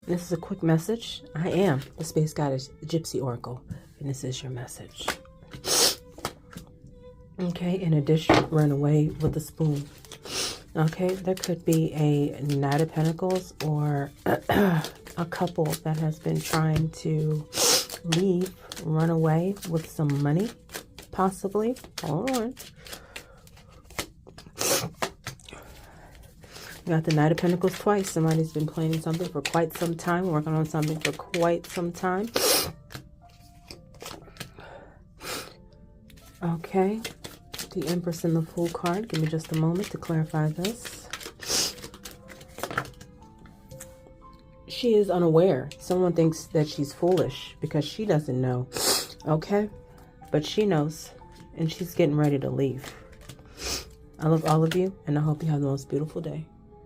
This is a quick message. I am the Space Goddess Gypsy Oracle, and this is your message. Okay, in addition, run away with a spoon. Okay, there could be a Knight of Pentacles or a couple that has been trying to leave, run away with some money, possibly. Hold on. You got the Knight of Pentacles twice. Somebody's been planning something for quite some time, working on something for quite some time. Okay. The Empress and the Fool card. Give me just a moment to clarify this. She is unaware. Someone thinks that she's foolish because she doesn't know. Okay? But she knows. And she's getting ready to leave. I love all of you, and I hope you have the most beautiful day.